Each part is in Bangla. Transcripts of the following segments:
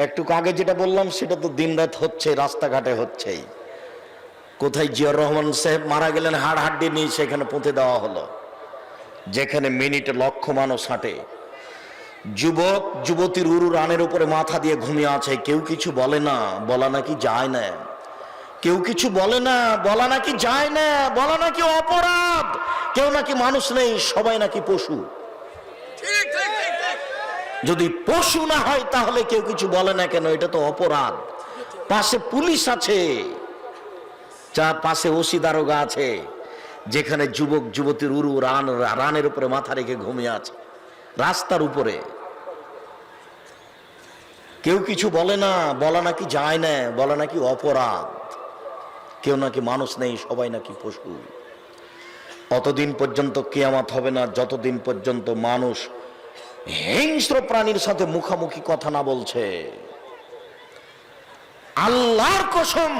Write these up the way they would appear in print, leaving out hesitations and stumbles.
একটু আগে যেটা বললাম সেটা তো দিনরাত হচ্ছে, রাস্তাঘাটে হচ্ছেই। কোথায় জিয়াউর রহমান সাহেব মারা গেলেন, হাড়হাড্ডি নিয়ে সেখানে পুঁতে দেওয়া হলো, যেখানে মিনিটে লক্ষ মানুষ হাঁটে। যুবক যুবতীর উরু রানের উপরে মাথা দিয়ে ঘুমিয়ে আছে, কেউ কিছু বলে না, বলা নাকি যায় না। কেউ কিছু বলে না, বলা নাকি যায় না, বলা নাকি অপরাধ। কেউ নাকি মানুষ নেই, সবাই নাকি পশু। যদি পশু না হয় তাহলে কেউ কিছু বলে না কেন? এটা তো অপরাধ। পাশে পুলিশ আছে, যার পাশে ওসি দারোগা আছে, যেখানে যুবক যুবতীর উরু রানের উপরে মাথা রেখে ঘুমিয়ে আছে রাস্তার উপরে। কেউ কিছু বলে না, বলা নাকি যায় না, বলা নাকি অপরাধ। কেউ নাকি মানুষ নেই, সবাই নাকি পশু। অতদিন পর্যন্ত কিয়ামত হবে না যতদিন পর্যন্ত মানুষ হিংস্র প্রাণীর সাথে মুখামুখি কথা না বলছে। আল্লাহর কসম,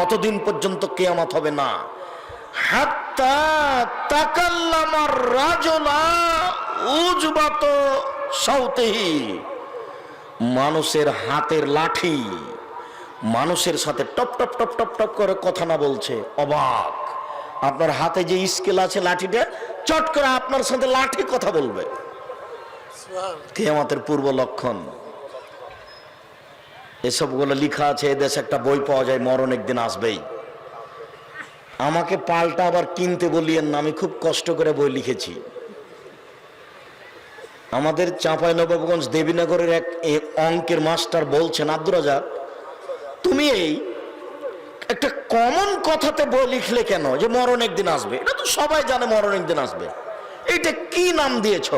অতদিন পর্যন্ত কিয়ামত হবে না। হাত্তা তাকাল্লামার রাজুলা উজবাত সাউতিহি, মানুষের হাতের লাঠি মানুষের সাথে top top top top top করে কথা না বলছে। অবাক! আপনার হাতে যে স্কেল আছে, লাঠিটা চট করে আপনার সাথে লাঠি কথা বলবে। কিয়ামতের পূর্ব লক্ষণ এসবগুলো লেখা আছে। এদেশে একটা বই পাওয়া যায়, মরণ একদিন আসবেই। আমাকে পাল্টা আবার কিনতে বলিয়েন না, আমি খুব কষ্ট করে বই লিখেছি। আমাদের চাঁপাইনবাবগঞ্জ দেবীনগরের এক অঙ্কের মাস্টার বলছেন, আব্দুর রাজাক, তুমি এই একটা কমন কথাতে বই লিখলে কেন যে মরণ একদিন আসবে? এটা তো সবাই জানে মরণ একদিন আসবে, এটা কি নাম দিয়েছ?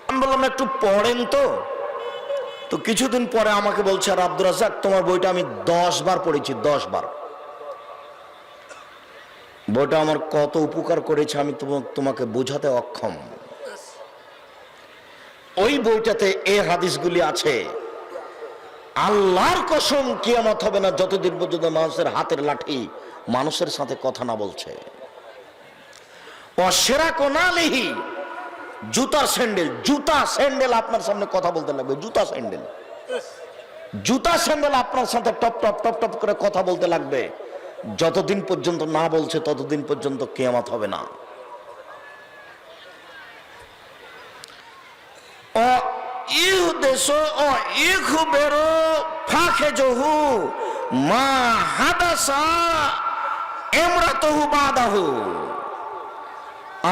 আমি বললাম একটু পড়েন তো। তো কিছুদিন পরে আমাকে বলছে, আর আব্দুর রাজাক, তোমার বইটা আমি 10 বার পড়েছি, 10 বার। বইটা আমার কত উপকার করেছে আমি তোমাকে বোঝাতে অক্ষম। ওই বইটাতে এই হাদিসগুলি আছে। আল্লাহর কসম, কিয়ামত হবে না যতদিন পর্যন্ত মানুষের হাতের লাঠি মানুষের সাথে কথা না বলছে। অসেরা কোনালিহি, জুতা স্যান্ডেল, জুতা স্যান্ডেল আপনার সামনে কথা বলতে লাগবে। জুতা স্যান্ডেল, জুতা স্যান্ডেল আপনার সাথে টপ টপ টপ টপ করে কথা বলতে লাগবে। যতদিন পর্যন্ত না বলছে ততদিন পর্যন্ত কিয়ামত হবে না। ও ইহদেশো ও ইখবেরো ফাখেজহু মা হাদাসা ইমরাতুহু বাদাহু,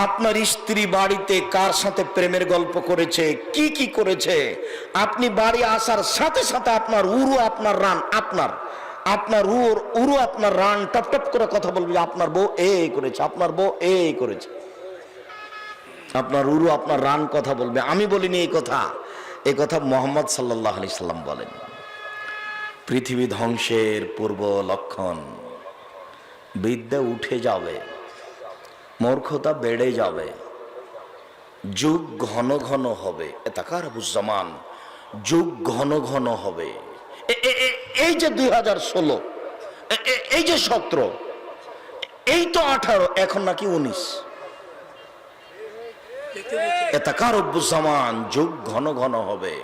আপনার স্ত্রী বাড়িতে কার সাথে প্রেমের গল্প করেছে, কি কি করেছে, আপনি বাড়ি আসার সাথে সাথে আপনার উরু আপনার রান, আপনার উরু আপনার রান টপ টপ করে কথা বলবে। আপনার বউ এই করেছে, আপনার বউ এই করেছে। আপনার উরু আপনার রান কথা বলবে। আমি বলিনি এই কথা, এই কথা মুহাম্মদ সাল্লাল্লাহু আলাইহি সাল্লাম বলেন। পৃথিবী ধ্বংসের পূর্ব লক্ষণ, বিদ্যা উঠে যাবে, মূর্খতা বেড়ে যাবে, যুগ ঘন ঘন হবে। তাকারুজ্জামান, যুগ ঘন ঘন হবে। এই যে 2016, এই যে 17, এই তো 18, এখন নাকি 19। তাকারুজ্জামান, যুগ ঘন ঘন হবে।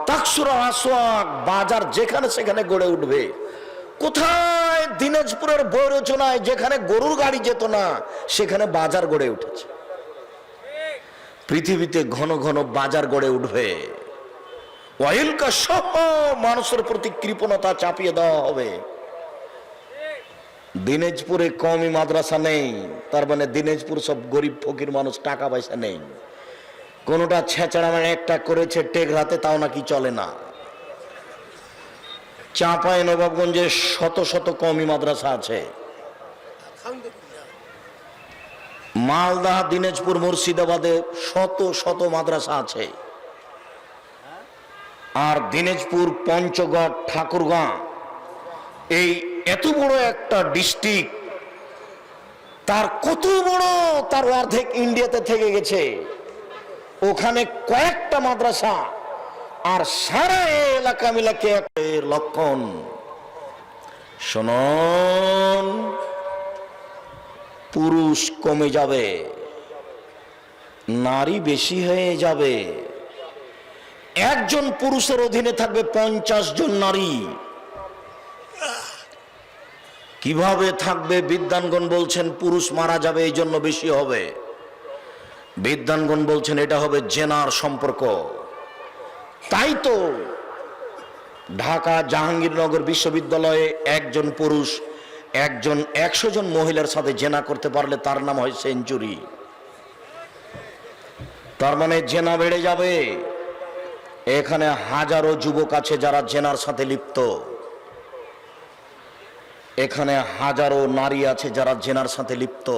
তাকসুরা আসওয়াক, বাজার যেখানে সেখানে গড়ে উঠবে। কোথায়? দিনাজপুরের বৈরচনায় যেখানে গরুর গাড়ি যেত না সেখানে বাজার গড়ে উঠেছে। পৃথিবীতে ঘন ঘন বাজার গড়ে উঠবে। ওয়াইলকা সহ মানুষের প্রতি কৃপণতা চাপিয়ে দেওয়া হবে। দিনাজপুরে কওমি মাদ্রাসা নেই, তার মানে দিনাজপুর সব গরিব ফকির মানুষ, টাকা পয়সা নেই। কোনটা ছেঁচড়া মানে একটা করেছে টেকরাতে, তাও নাকি চলে না। চাঁপাইনবাবগঞ্জে শত শত কওমি মাদ্রাসা আছে। মালদা, দিনাজপুর, মুর্শিদাবাদে শত শত মাদ্রাসা আছে। আর দিনাজপুর, পঞ্চগড়, ঠাকুরগাঁ, এই এত বড় একটা ডিস্ট্রিক্ট, তার কত বড়, তার অর্ধেক ইন্ডিয়াতে থেকে গেছে। ওখানে কয়েকটা মাদ্রাসা, আর সারা এলাকা মিলাকে লক্ষণ। শুনুন, পুরুষ কমে যাবে, নারী বেশি হয়ে যাবে। একজন পুরুষের অধীনে থাকবে 50 জন নারী। কিভাবে থাকবে? বিদ্বানগণ বলছেন পুরুষ মারা যাবে, এই জন্য বেশি হবে। বিদ্বানগণ বলছেন এটা হবে জেনার সম্পর্ক। তাই তো ঢাকা জাহাঙ্গীরনগর বিশ্ববিদ্যালয়ে একজন পুরুষ 100 জন মহিলার সাথে জেনা করতে পারলে তার নাম হয় সেঞ্চুরি। তার মানে জেনা বেড়ে যাবে। এখানে হাজারো যুবক আছে যারা জেনার সাথে লিপ্ত। এখানে হাজারো নারী আছে যারা জেনার সাথে লিপ্ত।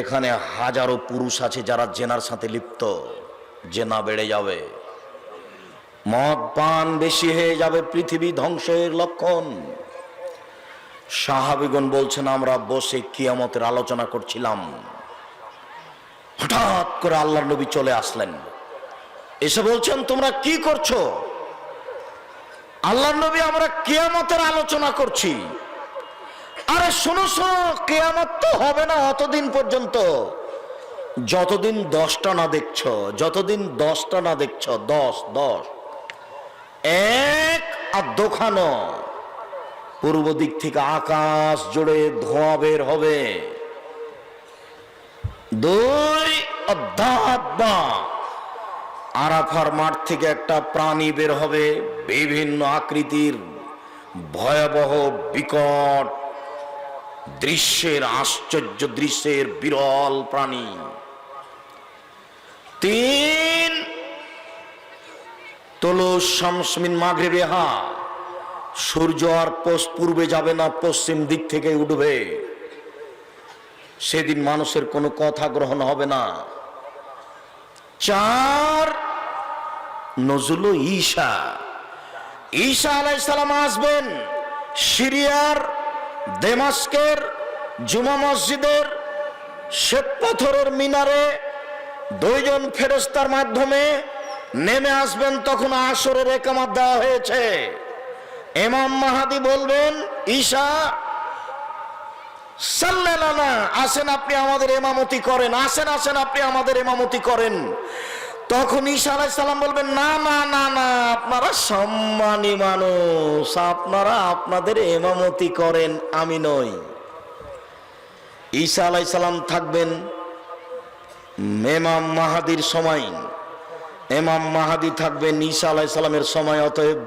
এখানে হাজারো পুরুষ আছে যারা জেনার সাথে লিপ্ত। জেনা বেড়ে যাবে, মদ পান বেশি হয়ে যাবে, পৃথিবী ধ্বংসের লক্ষণ। সাহাবীগণ বলছেন আমরা বসে কিয়ামতের আলোচনা করছিলাম, হঠাৎ করে আল্লাহর নবী চলে আসলেন, এসে বলছেন তোমরা কি করছো? আল্লাহর নবী আমরা কিয়ামতের আলোচনা করছি। আরে শোনো শোনো, কিয়ামত তো হবে না অতদিন পর্যন্ত যতদিন 10টা না দেখছো, যতদিন 10টা না দেখছো। 10 এক আর দোখানো, পূর্ব দিক থেকে আকাশ জুড়ে ধোঁয়া বের হবে। 2 দাব্বা, আরাফার মাঠ থেকে একটা প্রাণী বের হবে, বিভিন্ন আকৃতির, ভয়াবহ বিকট দৃশ্যের, আশ্চর্য দৃশ্যের বিরল প্রাণী। 3 তোলো শামস মিন মাগরিবিহা, সূর্য আর পূর্বে যাবে না, পশ্চিম দিক থেকে উঠবে। সেদিন মানুষের কোনো কথা গ্রহণ হবে না। 4 নজুল ঈসা, ঈসা আলাইহিস সালাম আসবেন সিরিয়ার দামেস্কের জুমা মসজিদের শ্বেত পাথরের মিনারে 2 জন ফেরেশতার মাধ্যমে নেমে আসবেন। তখন আসরের ইকামত দেওয়া হয়েছে। ইমাম মাহদী বলবেন ঈসা সাল্লাল্লাহু, আসেন আপনি আমাদের ইমামতি করেন, আসেন আসেন আপনি আমাদের ইমামতি করেন। তখন ঈসা আলাইহিস সালাম বলবেন না না না না, আপনারা সম্মানী মানুষ, আপনারা আপনাদের ইমামতি করেন, আমি নই। ঈসা আলাইহিস সালাম থাকবেন ইমাম মাহদীর সময়, ইমাম মাহদী থাকবেন ঈসা আলাইহিস সালামের সময়। অতএব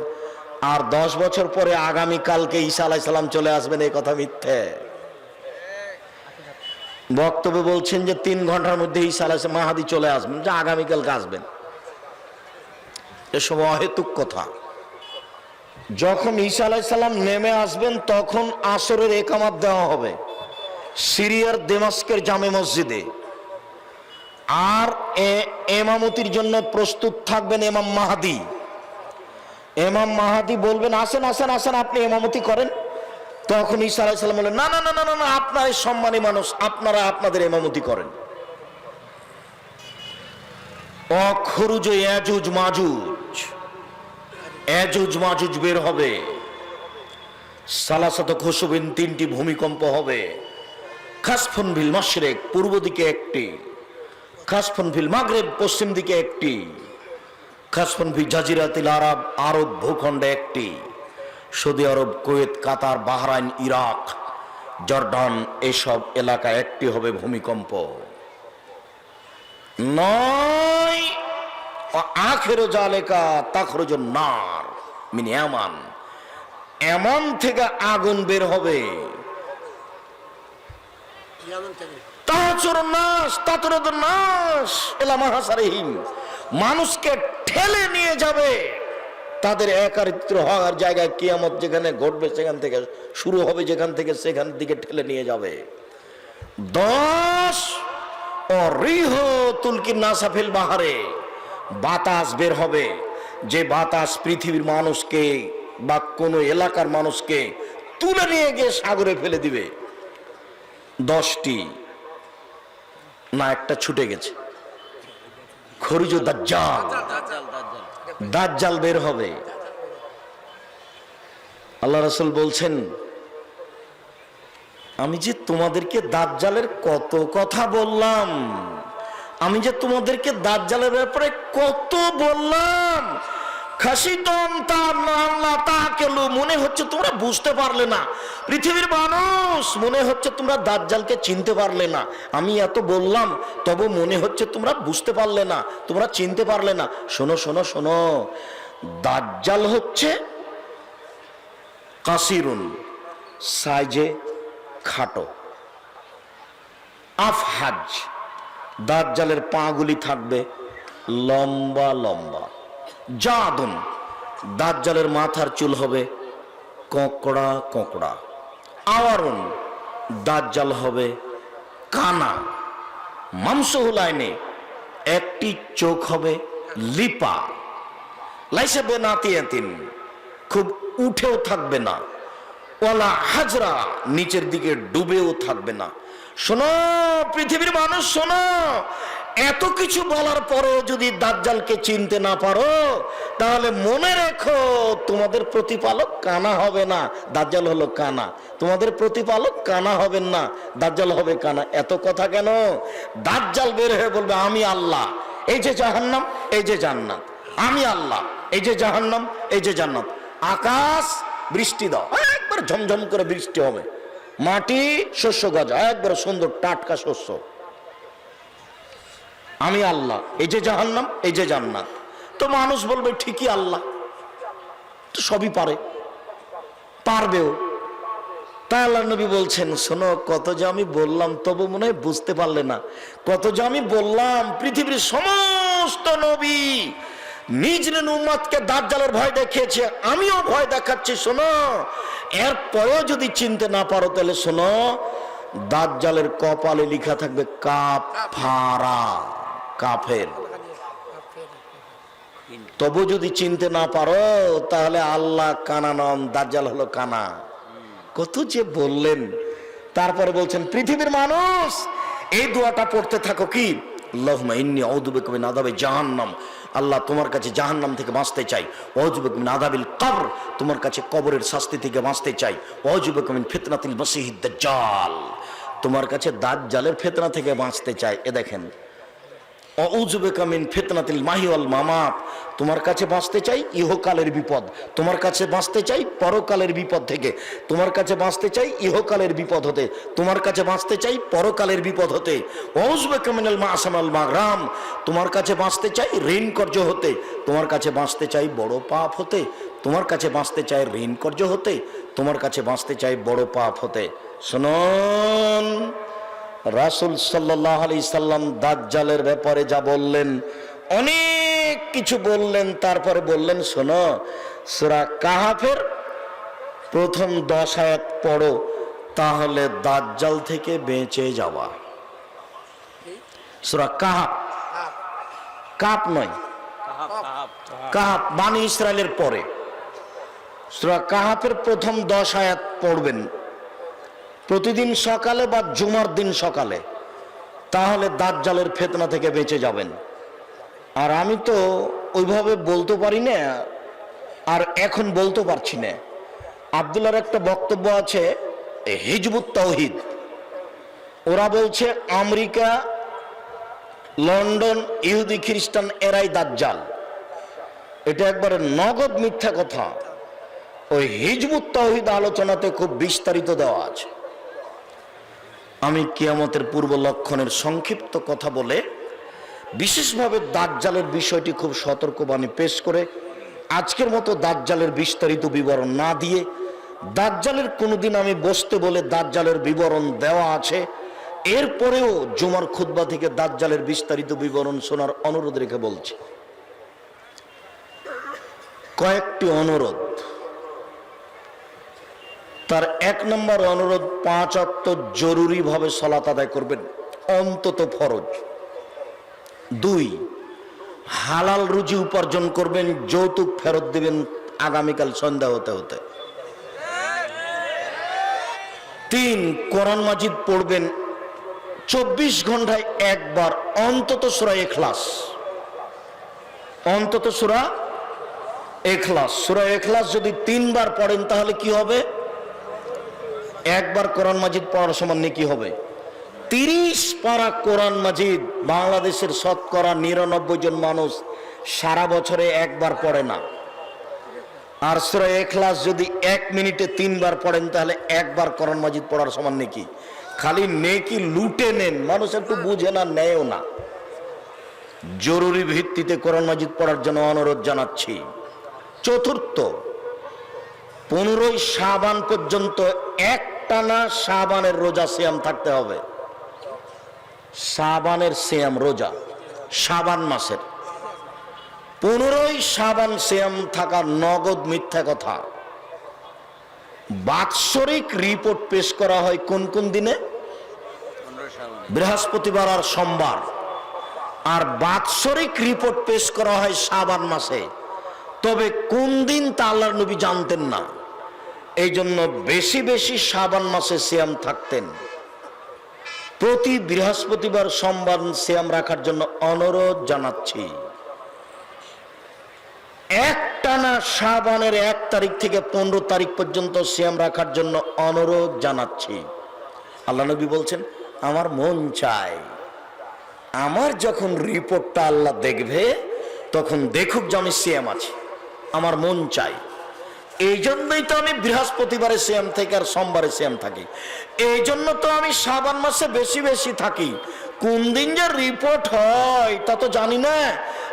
আর 10 বছর পরে আগামী কালকে ঈসা আলাইহিস সালাম চলে আসবেন, এই কথা মিথ্যে। বক্তব্য বলছেন যে 3 ঘন্টার মধ্যে ঈসা আলাইহিস মাহদী চলে আসবেন, যে আগামীকালকে আসবেন। এসব অহেতুক কথা। যখন ঈসা আলাইহিস সালাম নেমে আসবেন তখন আসরের ইকামত দেওয়া হবে সিরিয়ার দামেস্কের জামে মসজিদে। আর ইমামতির জন্য প্রস্তুত থাকবেন ইমাম মাহদী। ইমাম মাহদী বলবেন আসেন আসেন আসেন আপনি ইমামতি করেন। তখন ঈসা আলাইহিস সালাম বলেন না না না না না, আপনারা সম্মানী মানুষ, আপনারা আপনাদের ইমামতি করেন। অখরুজ ইয়াজুজ মাজুজ, ইয়াজুজ মাজুজ বের হবে। সালাসাত খুসুবিন, 3টি ভূমিকম্প হবে। খাসফুন ফিল মাশরিক, পূর্ব দিকে একটি, খাসফুন ফিল মাগরিব, পশ্চিম দিকে একটি, খাসফুন ফি জাজিরাতিল আরব, আরব ভূখণ্ডে একটি। সৌদি আরব, কুয়েত, কাতার, বাহরাইন, ইরাক, জর্ডান, এসব এলাকায় একটি হবে ভূমিকম্প। 9 আখিরু জালিকা তাখরুজুন নার মিন ইয়ামান, এমন থেকে আগুন বের হবে। মানুষকে ঠেলে নিয়ে যাবে তাদের একারিত্র হওয়ার জায়গায়। কিয়ামত যেখানে ঘটবে সেখান থেকে শুরু হবে, যেখান থেকে সেখান দিকে ঠেলে নিয়ে যাবে। 10 ও রিহ তুলকি নাসাফিল বাহারে, বাতাস বের হবে, যে বাতাস পৃথিবীর মানুষকে বা কোনো এলাকার মানুষকে তুলে নিয়ে গিয়ে সাগরে ফেলে দিবে। 10টি না, একটা ছুটে গেছে। খরুজ দাজ্জাল, দাজ্জাল বের হবে। আল্লাহ রাসূল বলছেন আমি যে তোমাদেরকে দাজ্জালের কত কথা বললাম, আমি যে তোমাদেরকে দাজ্জালের ব্যাপারে কত বললাম, মনে হচ্ছে তোমরা বুঝতে পারলে না। পৃথিবীর মানুষ, মনে হচ্ছে তোমরা দাজ্জালকে চিনতে পারলে না। আমি এত বললাম, তবে মনে হচ্ছে তোমরা বুঝতে পারলে না, তোমরা চিনতে পারলে না। শোনো শোনো শোনো, দাজ্জাল হচ্ছে কাসিরুন, সাইজে খাটো, আফহাজ, দাজ্জালের পাগুলি থাকবে লম্বা লম্বা, জাদুন, দাজ্জালের মাথার চুল হবে কোঁকড়া কোঁকড়া, আওয়ারুন, দাজ্জাল হবে কানা, মামসুহুল আইনে, একটি চোখ হবে লিপা, লাইসা বেনাতিয়াতিন, খুব উঠেও থাকবে না, ওয়ালা হাজরা, নিচের দিকে ডুবেও থাকবে না। শোনো পৃথিবীর মানুষ, শোনো, এত কিছু বলার পরেও যদি দাজ্জালকে চিনতে না পারো, তাহলে মনে রেখো তোমাদের প্রতিপালক কানা হবে না, দাজ্জাল হলো কানা। তোমাদের প্রতিপালক কানা হবেন না, দাজ্জাল হবে কানা। এত কথা কেন? দাজ্জাল বের হয়ে বলবে আমি আল্লাহ, এই যে জাহান্নাম, এই যে জান্নাত, আমি আল্লাহ, এই যে জাহান্নাম, এই যে জান্নাত। আকাশ বৃষ্টি দাও, একবার ঝমঝম করে বৃষ্টি হবে, মাটি শস্য গজা, একবার সুন্দর টাটকা শস্য। আমি আল্লাহ, এই যে জাহান্নাম, এই যে জান্নাত। তো মানুষ বলবে ঠিকই আল্লাহ তো সবই পারবেও। তাই আল্লাহ নবী বলছেন, শোনো, কত যে আমি বললাম তবু মনে হয় বুঝতে পারলে না। কত যে আমি বললাম, পৃথিবীর সমস্ত নবী নিজ উম্মতকে দাজ্জালের ভয় দেখিয়েছে, আমিও ভয় দেখাচ্ছি। শোনো, এরপরেও যদি চিনতে না পারো, তাহলে শোনো, দাজ্জালের কপালে লেখা থাকবে কাফারা, কাফের। তবু যদি চিনতে না পারো, তাহলে আল্লাহ কানা নন, দাজ্জাল হলো কানা। কত যে বললেন। তারপরে বলছেন, পৃথিবীর মানুষ এই দোয়াটা পড়তে থাকো, কি? আল্লাহুম্মা ইন্নী আউযু বিকা মিন আযাবি জাহান্নাম, আল্লাহ তোমার কাছে জাহান্নাম থেকে বাঁচতে চাই। আউযু বিকা মিন আযাবিল কবর, তোমার কাছে কবরের শাস্তি থেকে বাঁচতে চাই। আউযু বিকা মিন ফিতনাতিল মাসিহিদ দাজ্জাল, তোমার কাছে দাজ্জালের ফিতনা থেকে বাঁচতে চাই। এ দেখেন, আউযু বিকা মিন ফিতনাতিল মাহি ওয়াল মামাত, তোমার কাছে বাঁচতে চাই ইহকালের বিপদ, তোমার কাছে বাঁচতে চাই পরকালের বিপদ থেকে, তোমার কাছে বাঁচতে চাই ইহকালের বিপদ হতে, তোমার কাছে বাঁচতে চাই পরকালের বিপদ হতে। আউযু বিকা মিনাল মাআসাম ওয়াল মাগরাম, তোমার কাছে বাঁচতে চাই ঋণ কর্য হতে, তোমার কাছে বাঁচতে চাই বড় পাপ হতে, তোমার কাছে বাঁচতে চাই ঋণ কর্য হতে, তোমার কাছে বাঁচতে চাই বড় পাপ হতে। শুনুন, রাসূল সাল্লাল্লাহু আলাইহি সাল্লাম দাজ্জালের ব্যাপারে যা বললেন, অনেক কিছু বললেন। তারপরে বললেন, শোনো, সূরা কাহাফের প্রথম 10 আয়াত পড়ো, তাহলে দাজ্জাল থেকে বেঁচে যাওয়া। সূরা কাহাফ, কাপ নয়, কাহাফ বানি ইসরায়েলের পরে। সূরা কাহাফের প্রথম 10 আয়াত পড়বেন প্রতিদিন সকালে বা জুমার দিন সকালে, তাহলে দাজ্জালের ফিতনা থেকে বেঁচে যাবেন। আর আমি তো ওইভাবে বলতে পারি না, আর এখন বলতে পারছি না। আব্দুল্লাহর একটা বক্তব্য আছে, হিজবুত তাওহীদ, ওরা বলছে আমেরিকা, লন্ডন, ইহুদি খ্রিস্টান এরাই দাজ্জাল। এটা একবারে নগদ মিথ্যা কথা। ওই হিজবুত তাওহীদ আলোচনাতে খুব বিস্তারিত দেওয়া আছে। আমি কিয়ামতের পূর্ব লক্ষণের সংক্ষিপ্ত কথা বলে, বিশেষভাবে দাজ্জালের বিষয়টি খুব সতর্কবাণী পেশ করে, আজকের মতো দাজ্জালের বিস্তারিত বিবরণ না দিয়ে, দাজ্জালের কোনোদিন আমি বসতে বলে দাজ্জালের বিবরণ দেওয়া আছে, এরপরেও জুমার খুতবা থেকে দাজ্জালের বিস্তারিত বিবরণ শোনার অনুরোধ রেখে বলছি। কয়েকটি অনুরোধ। তার 1 নম্বর অনুরোধ, 5 ওয়াক্ত জরুরি ভাবে সালাত আদায় করবেন, অন্তত ফরজ। 2, হালাল রুজি উপার্জন করবেন, যৌতুক ফেরত দিবেন আগামীকাল সন্ধ্যা হতে হতে। 3, কোরআন মাজিদ পড়বেন 24 ঘন্টায় একবার, অন্তত সূরা ইখলাস, অন্তত সূরা ইখলাস। সূরা ইখলাস যদি 3 বার পড়েন, তাহলে কি হবে? একবার কোরআন মাজিদ পড়ার সমান নেকি হবে। 30 পারা কোরআন মাজিদ বাংলাদেশের শতকরা 99 জন মানুষ সারা বছরে একবার পড়ে না। আর সূরা ইখলাস যদি 1 মিনিটে 3 বার পড়েন তাহলে একবার কোরআন মাজিদ পড়ার সমান নেকি। খালি নেকি লুটে নেন, মানুষ একটু বুঝে না, নেয়ও না। জরুরি ভিত্তিতে কোরআন মাজিদ পড়ার জন্য অনুরোধ জানাচ্ছি। চতুর্থ, 15ই শাবান পর্যন্ত একটানা শাবানের রোজা সিয়াম থাকতে হবে। শাবানের সিয়াম রোজা, শাবান মাসের 15ই শাবান সিয়াম থাকা নগদ মিথ্যা কথা। বাৎসরিক রিপোর্ট পেশ করা হয় কোন কোন দিনে? বৃহস্পতিবার আর সোমবার। আর বাৎসরিক রিপোর্ট পেশ করা হয় শাবান মাসে। তবে কোন দিন তা আল্লাহর নবী জানতেন না, এই জন্য বেশি বেশি শাবান মাসে সিয়াম থাকতেন। প্রতি বৃহস্পতিবার সোমবার সিয়াম রাখার জন্য অনুরোধ জানাচ্ছি। একটানা শাবানের 1 তারিখ থেকে 15 তারিখ পর্যন্ত সিয়াম রাখার জন্য অনুরোধ জানাচ্ছি। আল্লাহ নবী বলছেন, আমার মন চায় আমার যখন রিপোর্টটা আল্লাহ দেখবে তখন দেখুক যে আমি সিয়াম আছি, আমার মন চাই। এই জন্যই তো আমি বৃহস্পতিবারে সিয়াম থাকি আর সোমবারে সিয়াম থাকি। এই জন্য তো আমি শাবান মাসে বেশি বেশি থাকি। কোন দিন যে রিপোর্ট হয় তা তো জানি না,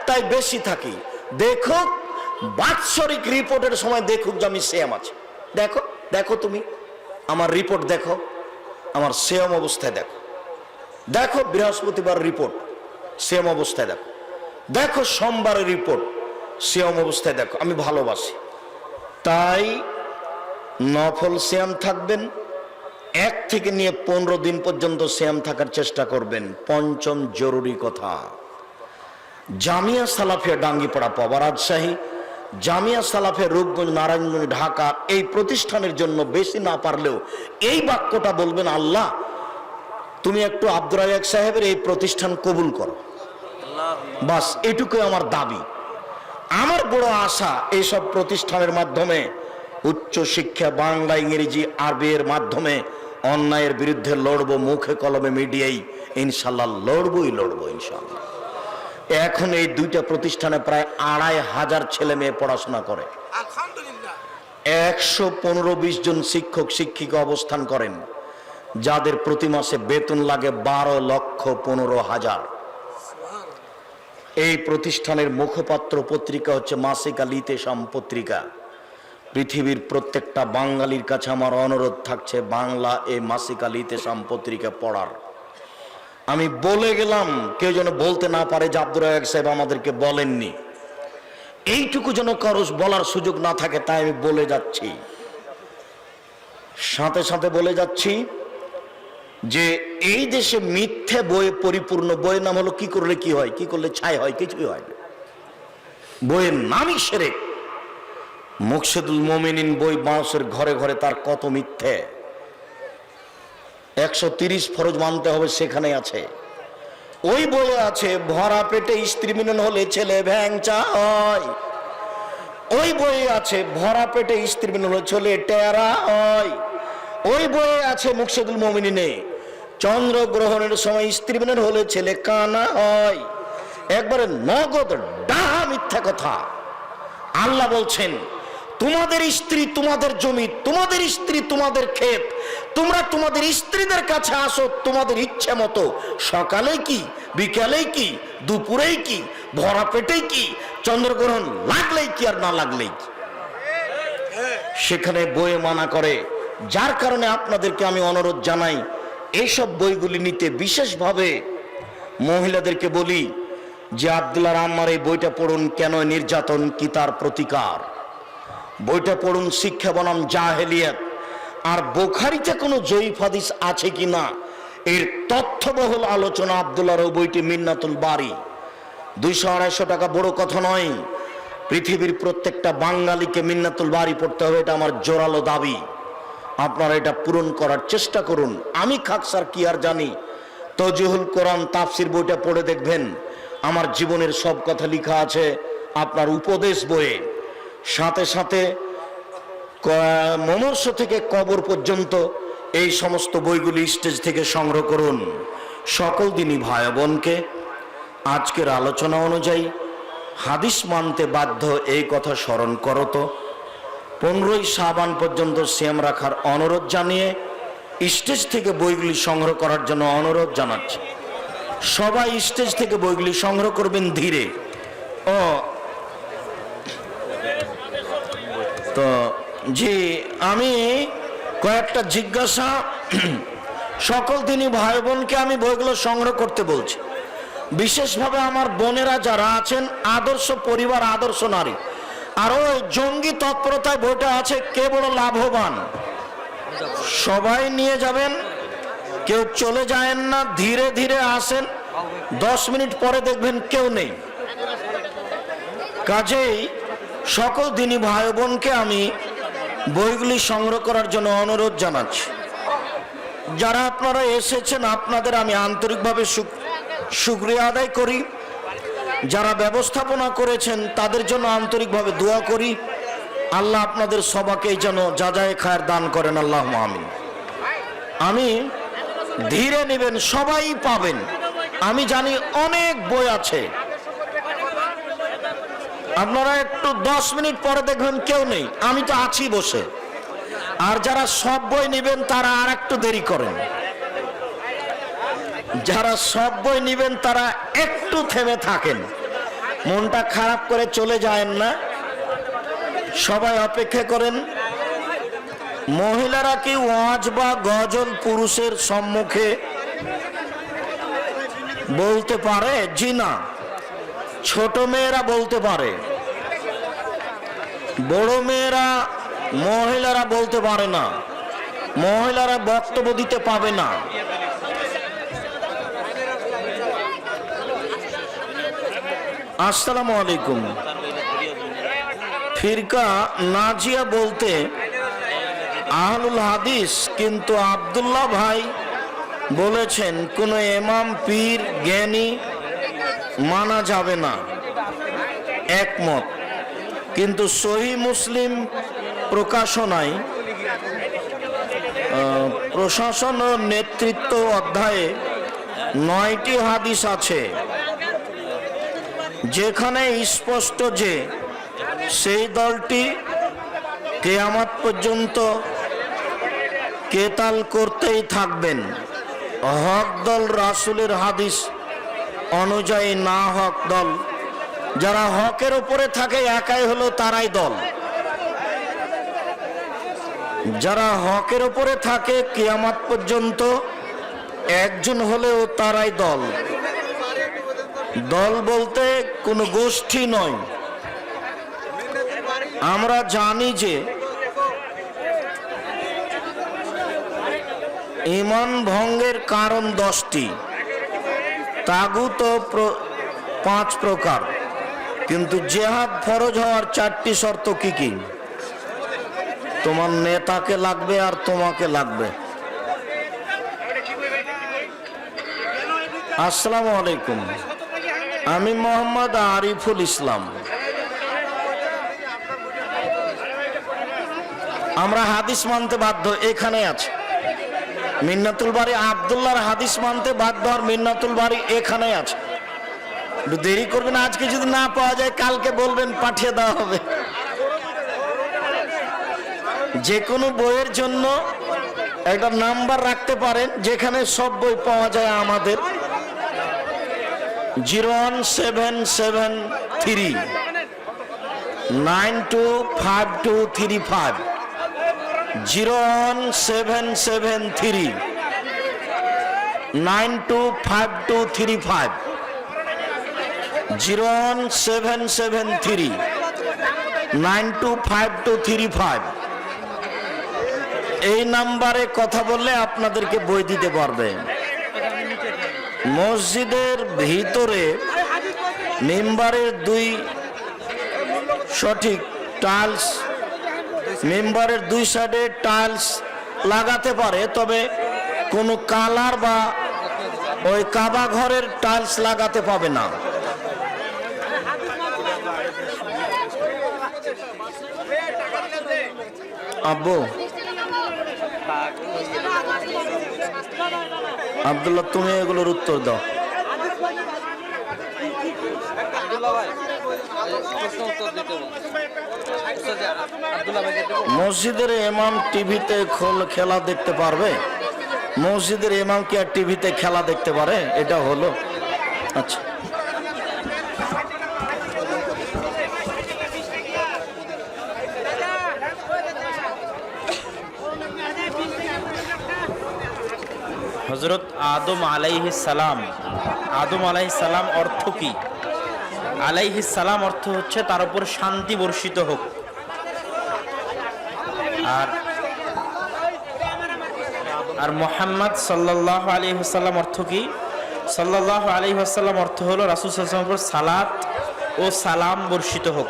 তাই বেশি থাকি। দেখুক, বাৎসরিক রিপোর্টের সময় দেখুক যে আমি সিয়াম আছি। দেখো দেখো, তুমি আমার রিপোর্ট দেখো, আমার সিয়াম অবস্থায় দেখো। দেখো বৃহস্পতিবার রিপোর্ট, সিয়াম অবস্থায় দেখো। দেখো সোমবারের রিপোর্ট, সিয়াম অবস্থায় দেখো। আমি ভালোবাসি, তাই নফল সিয়াম থাকবেন। 1 থেকে নিয়ে 15 দিন পর্যন্ত সিয়াম থাকার চেষ্টা করবেন। পঞ্চম জরুরি কথা, জামিয়া সালাফিয়া ডাঙ্গিপাড়া পাবা রাজশাহী, জামিয়া সালাফিয়া রূপগঞ্জ, নারায়ণগঞ্জ, ঢাকা, এই প্রতিষ্ঠানের জন্য বেশি না পারলেও এই বাক্যটা বলবেন, আল্লাহ তুমি একটু আব্দুর রাজ্জাক সাহেবের এই প্রতিষ্ঠান কবুল করো। বাস এটুকুই আমার দাবি। আমার বড় আশা এইসব প্রতিষ্ঠানের মাধ্যমে উচ্চ শিক্ষা, বাংলা, ইংরেজি, আরবি এর মাধ্যমে অন্যায়ের বিরুদ্ধে লড়বো। মুখে কলমে মিডিয়াই ইনশাল্লাহ লড়বই ইনশাল্লাহ। এখন এই 2টা প্রতিষ্ঠানে প্রায় 2500 ছেলে মেয়ে পড়াশোনা করে। 115-20 জন শিক্ষক শিক্ষিকা অবস্থান করেন, যাদের প্রতি মাসে বেতন লাগে 12,15,000। এই প্রতিষ্ঠানের মুখপাত্র পত্রিকা হচ্ছে মাসিক আল ইতেশাম পত্রিকা। পৃথিবীর প্রত্যেকটা বাঙালির কাছে আমার অনুরোধ থাকছে বাংলা এই মাসিক আল ইতেশাম পত্রিকা পড়ার। আমি বলে গেলাম, কেউ যেন বলতে না পারে যে আব্দুর রাজ্জাক সাহেব আমাদেরকে বলেননি। এইটুকু যেন কারো বলার সুযোগ না থাকে, তাই আমি বলে যাচ্ছি। সাথে সাথে বলে যাচ্ছি যে এই দেশে মিথ্যে বইয়ে পরিপূর্ণ। বইয়ের নাম হলো কি করলে কি হয়, কি করলে ছাই হয়, কিছুই হয় না। বইয়ের নামই শিরক। মুকশিদুল মুমিনিন বই মানুষের ঘরে ঘরে, তার কত মিথ্যে। 130 ফরজ মানতে হবে, সেখানে আছে। ওই বইয়ে আছে ভরা পেটে স্ত্রী মিলন হলে ছেলে ভ্যাংচা হয়। ওই বইয়ে আছে ভরা পেটে স্ত্রী মিলন হলে ছেলে টেরা হয়। ওই বইয়ে আছে মুকশিদুল মুমিনিনে চন্দ্রগ্রহণের সময় স্ত্রী মিলন হলে ছেলে কানা হয়। একবারে নগদ ডাহা মিথ্যা কথা। আল্লাহ বলছেন, তোমাদের স্ত্রী তোমাদের জমি, তোমাদের স্ত্রী তোমাদের ক্ষেত, তোমরা তোমাদের স্ত্রীদের কাছে আসো তোমাদের ইচ্ছে মতো। সকালে কি, বিকালে কি, দুপুরেই কি, ভরা পেটেই কি, চন্দ্রগ্রহণ লাগলেই কি আর না লাগলেই কি। সেখানে বইয়ে মানা করে। যার কারণে আপনাদেরকে আমি অনুরোধ জানাই, এইসব বইগুলি নিতে। বিশেষভাবে মহিলাদেরকে বলি যে আব্দুল্লাহ আম্মার এই বইটা পড়ুন, কেন নির্যাতন কি তার প্রতিকার। বইটা পড়ুন, শিক্ষা বনাম জাহেলিয়াত। আর বুখারীতে কোনো জয়ীফ হাদিস আছে কিনা এর তথ্যবহুল আলোচনা আব্দুল্লাহর ওই বইটি মিন্নাতুল বারী। 200-250 টাকা বড় কথা নয়। পৃথিবীর প্রত্যেকটা বাঙালিকে মিন্নাতুল বারী পড়তে হবে, এটা আমার জোরালো দাবি। আপনারা এটা পূরণ করার চেষ্টা করুন। আমি খাকসার কি আর জানি। তজিহুল কোরআন তাফসির বইটা পড়ে দেখবেন, আমার জীবনের সব কথা লেখা আছে আপনার উপদেশ বইয়ে। সাথে সাথে মমর্ষ থেকে কবর পর্যন্ত এই সমস্ত বইগুলি স্টেজ থেকে সংগ্রহ করুন। সকল দিনই ভাই বোনকে আজকের আলোচনা অনুযায়ী হাদিস মানতে বাধ্য এই কথা স্মরণ করো তো। 15ই শাবান পর্যন্ত সিয়াম রাখার অনুরোধ জানিয়ে স্টেজ থেকে বইগুলি সংগ্রহ করার জন্য অনুরোধ জানাচ্ছি। সবাই স্টেজ থেকে বইগুলি সংগ্রহ করবেন ধীরে। তো জি, আমি কয়েকটা জিজ্ঞাসা সকল দিনই ভাই বোনকে আমি বইগুলো সংগ্রহ করতে বলছি। বিশেষভাবে আমার বোনেরা যারা আছেন, আদর্শ পরিবার আদর্শ নারী, আরো জঙ্গি তৎপরতায় বইটা আছে, কে বড় লাভবান, সবাই নিয়ে যাবেন, কেউ চলে যায়েন না, ধীরে ধীরে আসেন, 10 মিনিট পরে দেখবেন কেউ নেই। কাজেই সকল দিনই ভাই বোনকে আমি বইগুলি সংগ্রহ করার জন্য অনুরোধ জানাচ্ছি। যারা আপনারা এসেছেন আপনাদের আমি আন্তরিকভাবে শুকরিয়া আদায় করি। যারা ব্যবস্থাপনা করেছেন তাদের জন্য আন্তরিকভাবে দোয়া করি। আল্লাহ আপনাদের সবাইকে যেন যাজায়ে খায়ের দান করেন, আল্লাহ আমিন। আমি ধীরে নেবেন, সবাই পাবেন। আমি জানি অনেক বই আছে, আপনারা একটু 10 মিনিট পরে দেখবেন কেউ নেই, আমি তো আছি বসে। আর যারা সব বই নেবেন তারা আর একটু দেরি করেন। যারা সব বই নেবেন তারা একটু থেমে থাকেন, মনটা খারাপ করে চলে যায়েন না, সবাই অপেক্ষা করেন। মহিলারা কি ওয়াজ বা গজল পুরুষের সম্মুখে বলতে পারে? জি না। ছোট মেয়েরা বলতে পারে, বড় মেয়েরা, মহিলারা বলতে পারে না। মহিলারা বক্তব্য দিতে পাবে না। আসসালামু আলাইকুম। ফিরকা নাজিয়া বলতে আহলুল হাদিস, কিন্তু আব্দুল্লাহ ভাই বলেছেন কোন ইমাম পীর জ্ঞানী মানা যাবে না, একমত। কিন্তু সহিহ মুসলিম প্রকাশনায় প্রশাসন ও নেতৃত্ব অধ্যায়ে 9টি হাদিস আছে, যেখানে স্পষ্ট যে সেই দলটি কিয়ামত পর্যন্ত কেতাল করতেই থাকবেন। হক দল রাসূলের হাদিস অনুযায়ী না হক দল, যারা হকের উপরে থাকে একাই হলো তারাই দল। যারা হকের উপরে থাকে কিয়ামত পর্যন্ত একজন হলেও তারাই দল। দল বলতে কোনো গোষ্ঠী নয়। আমরা জানি যে ঈমান ভঙ্গের কারণ 10টি, তাগুত 5 প্রকার, কিন্তু জিহাদ ফরজ হওয়ার 4টি শর্ত কি কি? তোমার নেতাকে লাগবে আর তোমাকে লাগবে। আসসালামু আলাইকুম, আমি মোহাম্মদ আরিফুল ইসলাম। আমরা হাদিস মানতে বাধ্য, এখানে আছে। মিন্নাতুল বাড়ি আব্দুল্লাহর হাদিস মানতে বাধ্য, আর মিন্নাতুল বাড়ি এখানে আছে। একটু দেরি করবেন, আজকে যদি না পাওয়া যায় কালকে বলবেন, পাঠিয়ে দেওয়া হবে। যে কোনো বইয়ের জন্য একটা নাম্বার রাখতে পারেন যেখানে সব বই পাওয়া যায় আমাদের। 01773 925235, 01773 925235, 01773 925235। এই নাম্বারে কথা বললে আপনাদেরকে বই দিতে পারবে। মসজিদের ভিতরে মেম্বারের 2 সঠিক টাইলস, মেম্বারের 2 সাইডে টাইলস লাগাতে পারে, তবে কোনো কালার বা ওই কাবা ঘরের টাইলস লাগাতে পাবে না। আব্বু আব্দুল্লাহ, তুমি এগুলোর উত্তর দাও। মসজিদের ইমাম টিভিতে খেলা দেখতে পারবে? মসজিদের ইমাম কি আর টিভিতে খেলা দেখতে পারে? এটা হলো আচ্ছা। হযরত আদম আলাইহিস সালাম, আদম আলাইহিস সালাম অর্থ কি? আলাইহিস সালাম অর্থ হচ্ছে তার উপর শান্তি বর্ষিত হোক। আর মুহাম্মদ সাল্লাল্লাহু আলাইহি ওয়াসাল্লাম অর্থ কি? সাল্লাল্লাহু আলাইহি ওয়াসাল্লাম অর্থ হলো রাসূল সাল্লাল্লাহু আলাইহি ওয়াসাল্লামের উপর সালাত ও সালাম বর্ষিত হোক।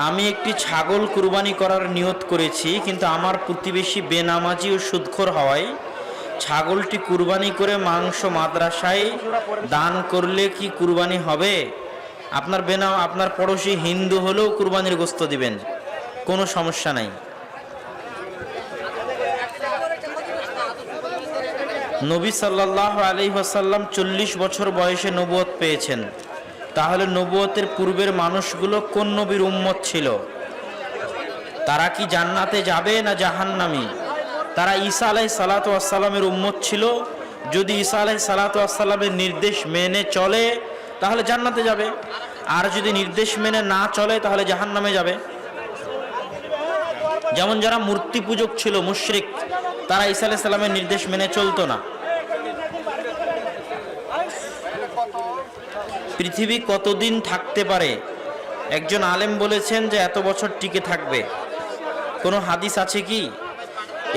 আমি একটি ছাগল কুরবানি করার নিয়ত করেছি, কিন্তু আমার প্রতিবেশী বেনামাজি ও সুদখোর হওয়ায় ছাগলটি কুরবানি করে মাংস মাদ্রাসায় দান করলে কি কুরবানি হবে? আপনার পড়োশী হিন্দু হলেও কুরবানির গোশত দিবেন, কোনো সমস্যা নাই। নবী সাল্লাল্লাহু আলাইহি ওয়াসাল্লাম 40 বছর বয়সে নবুয়ত পেয়েছেন, তাহলে নবুয়তের পূর্বের মানুষগুলো কোন নবীর উম্মত ছিল? তারা কি জান্নাতে যাবে না জাহান্নামী? তারা ঈসা আলাইহিস সালাতু ওয়াস সালামের উম্মত ছিল। যদি ঈসা আলাইহিস সালাতু ওয়াস সালামের নির্দেশ মেনে চলে তাহলে জান্নাতে যাবে, আর যদি নির্দেশ মেনে না চলে তাহলে জাহান্নামে যাবে। যেমন যারা মূর্তি পূজক ছিল, মুশরিক, তারা ঈসা আলাইহিস সালামের নির্দেশ মেনে চলতো না। পৃথিবী কতদিন থাকতে পারে? একজন আলেম বলেছেন যে এত বছর টিকে থাকবে। কোনো হাদিস আছে কি?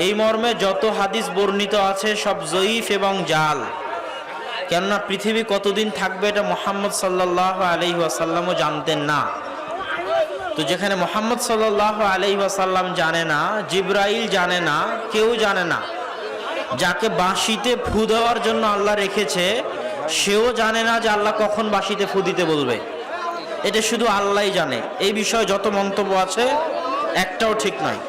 এই মর্মে যত হাদিস বর্ণিত আছে সব জয়ীফ এবং জাল। কেননা পৃথিবী কতদিন থাকবে এটা মুহাম্মদ সাল্লাল্লাহু আলাইহি ওয়াসাল্লামও জানতেন না। তো যেখানে মুহাম্মদ সাল্লাল্লাহু আলাইহি ওয়াসাল্লাম জানে না, জিবরাইল জানে না, কেউ জানে না, যাকে বাঁশিতে ফু দেওয়ার জন্য আল্লাহ রেখেছে সেও জানে না যে আল্লাহ কখন বাঁশিতে ফু দিতে বলবে। এটা শুধু আল্লাহই জানে। এই বিষয়ে যত মন্তব্য আছে একটাও ঠিক নয়।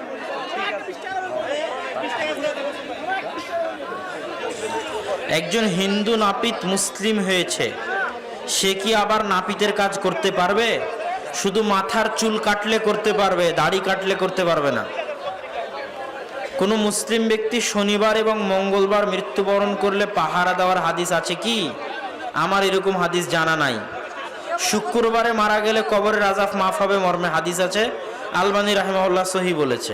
একজন হিন্দু নাপিত মুসলিম হয়েছে, সে কি আবার নাপিতের কাজ করতে পারবে? শুধু মাথার চুল কাটলে করতে পারবে, দাড়ি কাটলে করতে পারবে না। কোনো মুসলিম ব্যক্তি শনিবার এবং মঙ্গলবার মৃত্যুবরণ করলে পাহারা দেওয়ার হাদিস আছে কি? আমার এরকম হাদিস জানা নাই। শুক্রবারে মারা গেলে কবরের আযাব মাফ হবে মর্মে হাদিস আছে, আলবানী রাহিমাহুল্লাহ সহিহ বলেছে।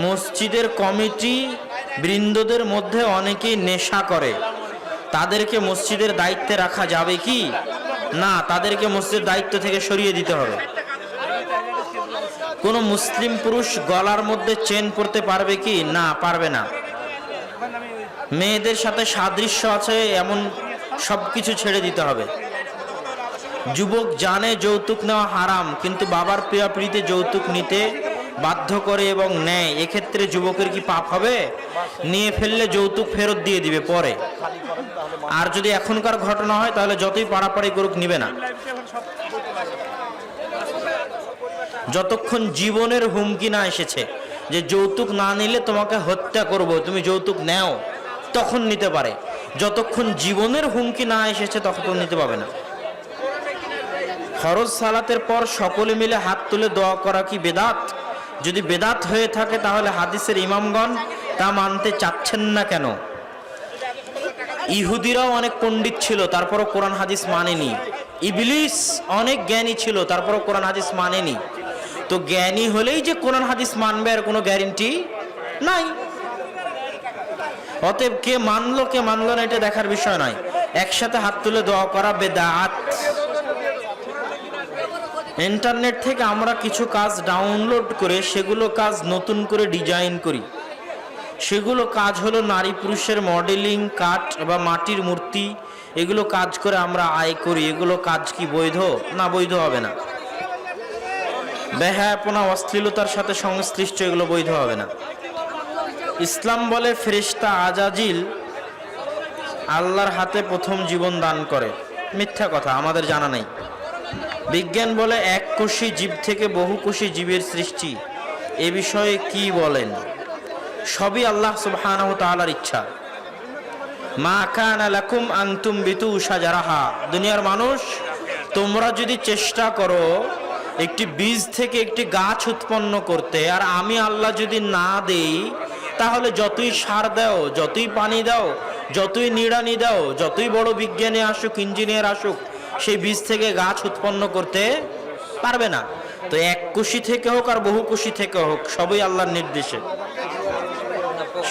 মসজিদের কমিটি বৃন্দদের মধ্যে অনেকেই নেশা করে, তাদেরকে মসজিদের দায়িত্বে রাখা যাবে কি? না, তাদেরকে মসজিদের দায়িত্ব থেকে সরিয়ে দিতে হবে। কোন মুসলিম পুরুষ গলার মধ্যে চেন পরতে পারবে কি? না, পারবে না। মেয়েদের সাথে সাদৃশ্য আছে এমন সবকিছু ছেড়ে দিতে হবে। যুবক জানে যৌতুক নেওয়া হারাম, কিন্তু বাবার পিড়াপিড়িতে যৌতুক নিতে বাধ্য করে এবং নেয়, এক্ষেত্রে যুবকের কি পাপ হবে? নিয়ে ফেললে যৌতুক ফেরত দিয়ে দিবে পরে। আর যদি এখনকার ঘটনা হয় তাহলে যতই পাড়াপাড়ি করুক নিবে না। যতক্ষণ জীবনের হুমকি না এসেছে যে যৌতুক না নিলে তোমাকে হত্যা করব, তুমি যৌতুক নেও, তখন নিতে পারে। যতক্ষণ জীবনের হুমকি না এসেছে তখন নিতে পাবে না। ফরজ সালাতের পর সকলে মিলে হাত তুলে দোয়া করা কি বেদাত? যদি বেদাত হয়ে থাকে তাহলে হাদিসের ইমামগণ তা মানতে চাচ্ছেন না কেন? ইহুদিরাও অনেক পণ্ডিত ছিল, তারপরও কোরআন হাদিস মানেনি। ইবলিস অনেক জ্ঞানী ছিল, তারপরও কোরআন হাদিস মানেনি। তো জ্ঞানী হলেই যে কোরআন হাদিস মানবে আর কোনো গ্যারেন্টি নাই। অতএব কে মানলো কে মানলো না এটা দেখার বিষয় নয়। একসাথে হাত তুলে দোয়া করা বেদাত। ইন্টারনেট থেকে আমরা কিছু কাজ ডাউনলোড করে সেগুলো কাজ নতুন করে ডিজাইন করি। সেগুলো কাজ হলো নারী পুরুষের মডেলিং, কাঠ বা মাটির মূর্তি, এগুলো কাজ করে আমরা আয় করি। এগুলো কাজ কি বৈধ? না, বৈধ হবে না। বেহায়াপনা, অশ্লীলতার সাথে সংশ্লিষ্ট, এগুলো বৈধ হবে না। ইসলাম বলে ফেরেশতা আজাজিল আল্লাহর হাতে প্রথম জীবন দান করে। মিথ্যা কথা, আমাদের জানা নেই। বিজ্ঞান বলে এককোষী জীব থেকে বহুকোষী জীবের সৃষ্টি। এ বিষয়ে কি বলেন? সবই আল্লাহ সুবহানাহু ওয়া তাআলার ইচ্ছা। মা কানা লাকুম আন তুমবিতু শাজারাহা, দুনিয়ার মানুষ তোমরা যদি চেষ্টা করো একটি বীজ থেকে একটি গাছ উৎপন্ন করতে, আর আমি আল্লাহ যদি না দেই, তাহলে যতই সার দাও, যতই পানি দাও, যতই নিড়ানি দাও, যতই বড় বিজ্ঞানী আসুক, ইঞ্জিনিয়ার আসুক, সেই বীজ থেকে গাছ উৎপন্ন করতে পারবে না। তো এককোষী থেকে হোক আর বহুকোষী থেকে হোক, সবই আল্লাহর নির্দেশে।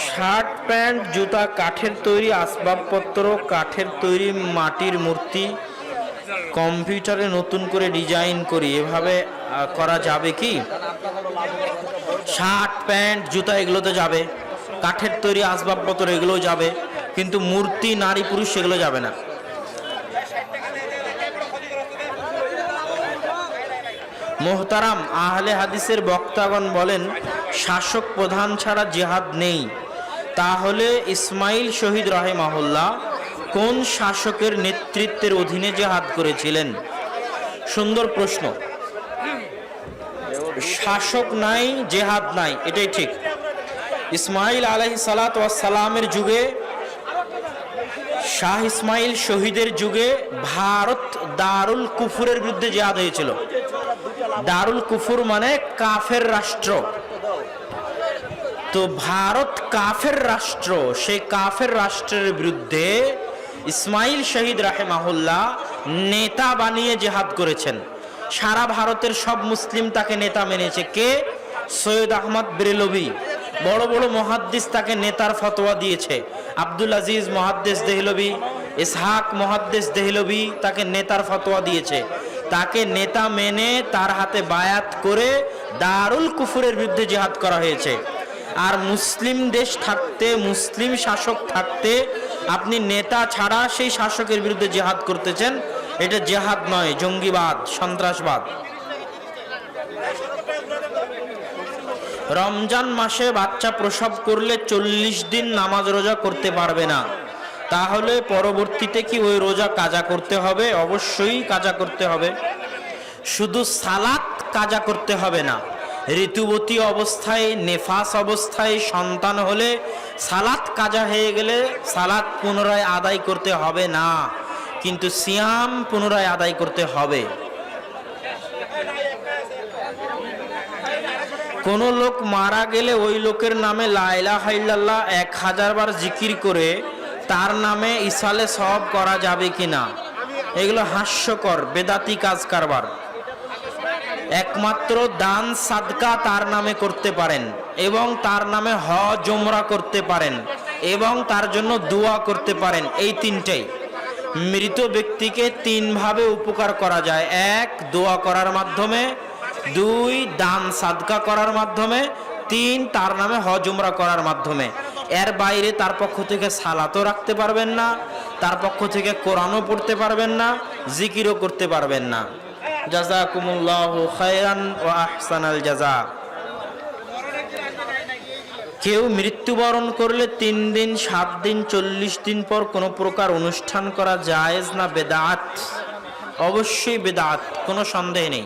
শার্ট, প্যান্ট, জুতা, কাঠের তৈরি আসবাবপত্র, কাঠের তৈরি মাটির মূর্তি কম্পিউটারে নতুন করে ডিজাইন করি, এভাবে করা যাবে কি? শার্ট, প্যান্ট, জুতা এগুলো তো যাবে, কাঠের তৈরি আসবাবপত্র এগুলো যাবে, কিন্তু মূর্তি, নারী, পুরুষ এগুলো যাবে না। মোহতারাম, আহলে হাদিসের বক্তাগণ বলেন শাসক প্রধান ছাড়া জিহাদ নেই। তাহলে ইসমাইল শহীদ রাহিমাহুল্লাহ কোন শাসকের নেতৃত্বের অধীনে জিহাদ করেছিলেন? সুন্দর প্রশ্ন। শাসক নাই, জিহাদ নাই, এটাই ঠিক। ইসমাইল আলাইহিস সালাতু ওয়াস সালামের যুগে, শাহ ইসমাইল শহীদের যুগে ভারত দারুল কুফুরের বিরুদ্ধে জিহাদ হয়েছিল। দারুল কুফুর মানে কাফের রাষ্ট্র। তো ভারত কাফের রাষ্ট্র, সেই কাফের রাষ্ট্রের বিরুদ্ধে ইসমাইল শহীদ রাহিমাহুল্লাহ নেতা বানিয়ে জিহাদ করেছেন। সারা ভারতের সব মুসলিম তাকে নেতা মেনেছে। কে? সৈয়দ আহমদ বেরেলভী। বড় বড় মুহাদ্দিস তাকে নেতার ফতোয়া দিয়েছে। আব্দুল আজিজ মুহাদ্দিস দেহলভী, ইসহাক মুহাদ্দিস দেহলভী তাকে নেতার ফতোয়া দিয়েছে। তাকে নেতা মেনে তার হাতে বায়াত করে দারুল কুফুরের বিরুদ্ধে জিহাদ করা হয়েছে। আর মুসলিম দেশ থাকতে, মুসলিম শাসক থাকতে আপনি নেতা ছাড়া সেই শাসকের বিরুদ্ধে জিহাদ করতেছেন, এটা জিহাদ নয়, জঙ্গিবাদ, সন্ত্রাসবাদ। রমজান মাসে বাচ্চা প্রসব করলে 40 দিন নামাজ রোজা করতে পারবে না, তাহলে পরবর্তীতে কি ওই রোজা কাজা করতে হবে? অবশ্যই কাজা করতে হবে। শুধু সালাত কাজা করতে হবে না, ঋতুবতী অবস্থায়, নেফাস অবস্থায় সন্তান হলে সালাত কাজা হয়ে গেলে সালাত পুনরায় আদায় করতে হবে না, কিন্তু সিয়াম পুনরায় আদায় করতে হবে। কোন লোক মারা গেলে ওই লোকের নামে লা ইলাহা ইল্লাল্লাহ 1000 বার জিকির করে তার নামে ইসালে সওয়াব করা যাবে কিনা? এগুলো হাস্যকর, বেদাতি কাজ কারবার। একমাত্র দান সাদকা তার নামে করতে পারেন, এবং তার নামে হজ উমরা করতে পারেন, এবং তার জন্য দোয়া করতে পারেন। এই তিনটাই। মৃত ব্যক্তিকে 3 ভাবে উপকার করা যায়। 1, দোয়া করার মাধ্যমে, 2, দান সাদকা করার মাধ্যমে, 3, তার নামে হজ উমরা করার মাধ্যমে। এর বাইরে তার পক্ষ থেকে সালাতও রাখতে পারবেন না, তার পক্ষ থেকে কোরআনও পড়তে পারবেন না, জিকিরও করতে পারবেন না। জাযাকুমুল্লাহু খায়রান ওয়া আহসানাল জাযা। কেউ মৃত্যুবরণ করলে 3 দিন, 7 দিন, 40 দিন পর কোনো প্রকার অনুষ্ঠান করা জায়েজ না বেদাত? অবশ্যই বেদাত, কোনো সন্দেহ নেই।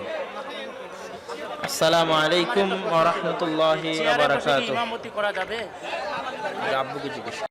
আসসালামু আলাইকুম ওয়া রাহমাতুল্লাহি ওয়া বারাকাতুহু। ইমামতি করা যাবে? আব্বুকে জিজ্ঞেস